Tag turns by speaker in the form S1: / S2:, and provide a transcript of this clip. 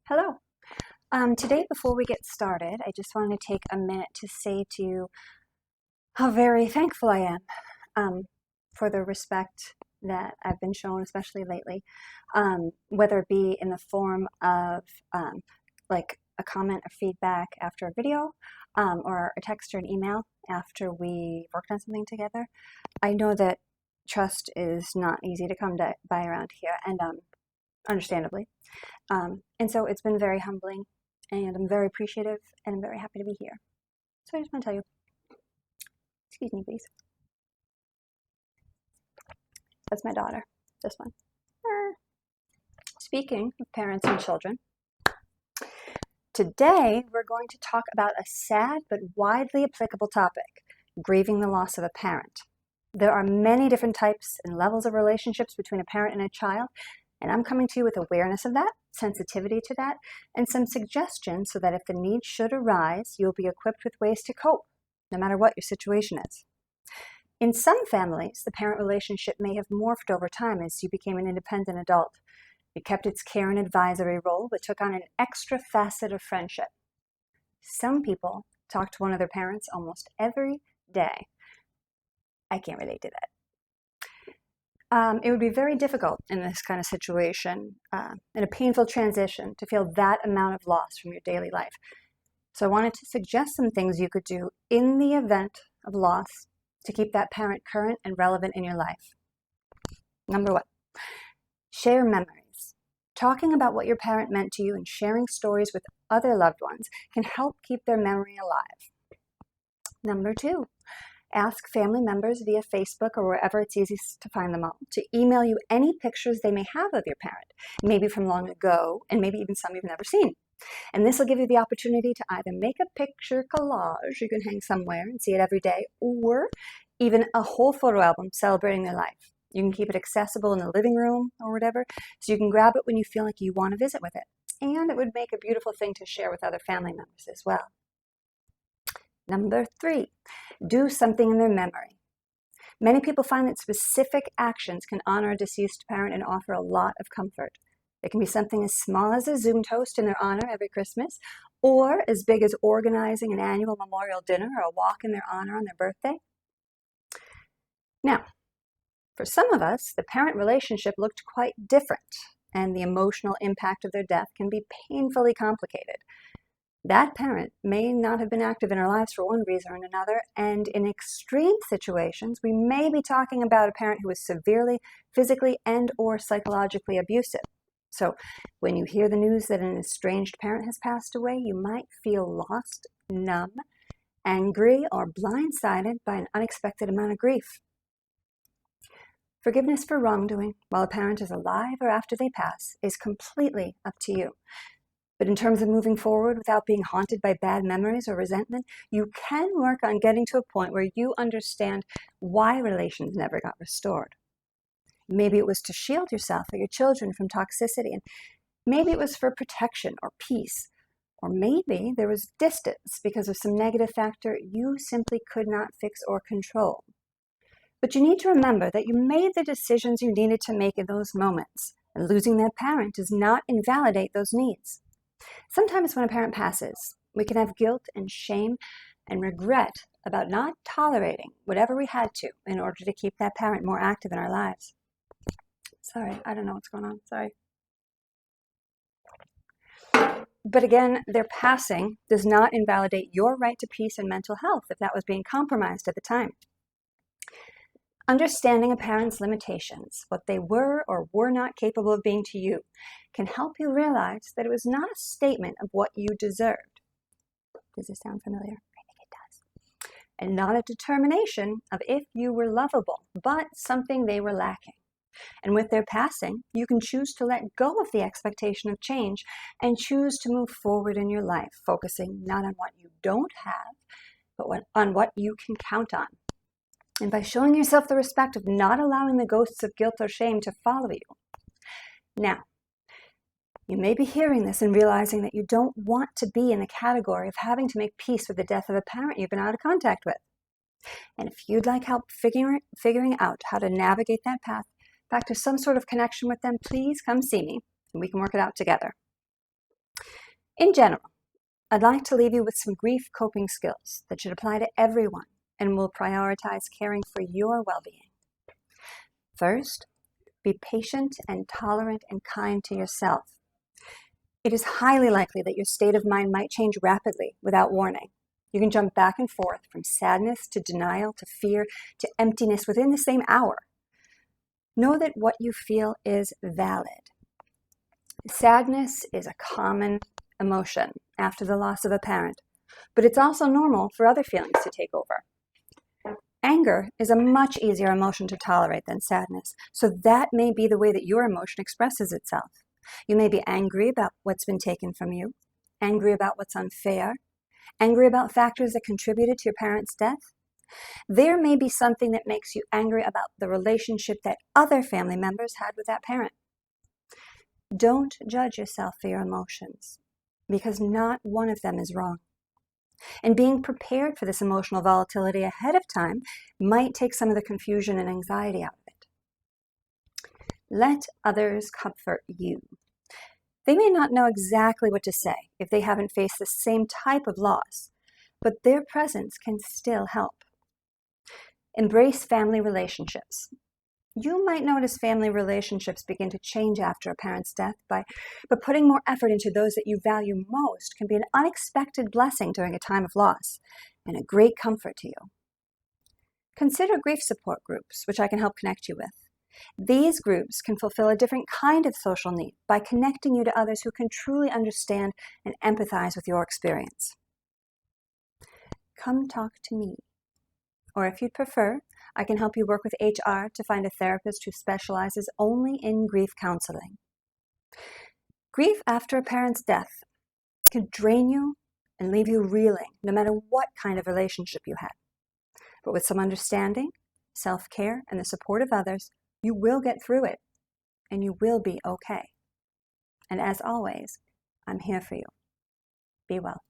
S1: Hello. Today, before we get started, I just wanted to take a minute to say to you how very thankful I am for the respect that I've been shown, especially lately, whether it be in the form of like a comment or feedback after a video, or a text or an email after we worked on something together. I know that trust is not easy to come by around here, and understandably. And so it's been very humbling, and I'm very appreciative, and I'm very happy to be here. So I just want to tell you, excuse me, please. That's my daughter, this one. Speaking of parents and children, today we're going to talk about a sad but widely applicable topic, grieving the loss of a parent. There are many different types and levels of relationships between a parent and a child, and I'm coming to you with awareness of that, sensitivity to that, and some suggestions so that if the need should arise, you'll be equipped with ways to cope, no matter what your situation is. In some families, the parent relationship may have morphed over time as you became an independent adult. It kept its care and advisory role, but took on an extra facet of friendship. Some people talk to one of their parents almost every day. I can't relate to that. It would be very difficult in this kind of situation, in a painful transition, to feel that amount of loss from your daily life. So I wanted to suggest some things you could do in the event of loss to keep that parent current and relevant in your life. Number one, share memories. Talking about what your parent meant to you and sharing stories with other loved ones can help keep their memory alive. Number two, ask family members via Facebook or wherever it's easiest to find them all to email you any pictures they may have of your parent, maybe from long ago, and maybe even some you've never seen. And this will give you the opportunity to either make a picture collage you can hang somewhere and see it every day, or even a whole photo album celebrating their life. You can keep it accessible in the living room or whatever, so you can grab it when you feel like you want to visit with it. And it would make a beautiful thing to share with other family members as well. Number three, do something in their memory. Many people find that specific actions can honor a deceased parent and offer a lot of comfort. It can be something as small as a Zoom toast in their honor every Christmas, or as big as organizing an annual memorial dinner or a walk in their honor on their birthday. Now, for some of us, the parent relationship looked quite different, and the emotional impact of their death can be painfully complicated. That parent may not have been active in our lives for one reason or another, and in extreme situations, we may be talking about a parent who was severely physically and or psychologically abusive. So when you hear the news that an estranged parent has passed away, you might feel lost, numb, angry, or blindsided by an unexpected amount of grief. Forgiveness for wrongdoing while a parent is alive or after they pass is completely up to you. But in terms of moving forward without being haunted by bad memories or resentment, you can work on getting to a point where you understand why relations never got restored. Maybe it was to shield yourself or your children from toxicity, and maybe it was for protection or peace, or maybe there was distance because of some negative factor you simply could not fix or control. But you need to remember that you made the decisions you needed to make in those moments, and losing that parent does not invalidate those needs. Sometimes when a parent passes, we can have guilt and shame and regret about not tolerating whatever we had to in order to keep that parent more active in our lives. Sorry, I don't know what's going on. Sorry. But again, their passing does not invalidate your right to peace and mental health if that was being compromised at the time. Understanding a parent's limitations, what they were or were not capable of being to you, can help you realize that it was not a statement of what you deserved. Does this sound familiar? I think it does. And not a determination of if you were lovable, but something they were lacking. And with their passing, you can choose to let go of the expectation of change and choose to move forward in your life, focusing not on what you don't have, but on what you can count on. And by showing yourself the respect of not allowing the ghosts of guilt or shame to follow you. Now, you may be hearing this and realizing that you don't want to be in the category of having to make peace with the death of a parent you've been out of contact with. And if you'd like help figuring out how to navigate that path back to some sort of connection with them, please come see me and we can work it out together. In general, I'd like to leave you with some grief coping skills that should apply to everyone and will prioritize caring for your well-being. First, be patient and tolerant and kind to yourself. It is highly likely that your state of mind might change rapidly without warning. You can jump back and forth from sadness to denial to fear to emptiness within the same hour. Know that what you feel is valid. Sadness is a common emotion after the loss of a parent, but it's also normal for other feelings to take over. Anger is a much easier emotion to tolerate than sadness, so that may be the way that your emotion expresses itself. You may be angry about what's been taken from you, angry about what's unfair, angry about factors that contributed to your parent's death. There may be something that makes you angry about the relationship that other family members had with that parent. Don't judge yourself for your emotions, because not one of them is wrong. And being prepared for this emotional volatility ahead of time might take some of the confusion and anxiety out of it. Let others comfort you. They may not know exactly what to say if they haven't faced the same type of loss, but their presence can still help. Embrace family relationships. You might notice family relationships begin to change after a parent's death, but putting more effort into those that you value most can be an unexpected blessing during a time of loss and a great comfort to you. Consider grief support groups, which I can help connect you with. These groups can fulfill a different kind of social need by connecting you to others who can truly understand and empathize with your experience. Come talk to me. Or if you'd prefer, I can help you work with HR to find a therapist who specializes only in grief counseling. Grief after a parent's death can drain you and leave you reeling, no matter what kind of relationship you had. But with some understanding, self-care, and the support of others, you will get through it, and you will be okay. And as always, I'm here for you. Be well.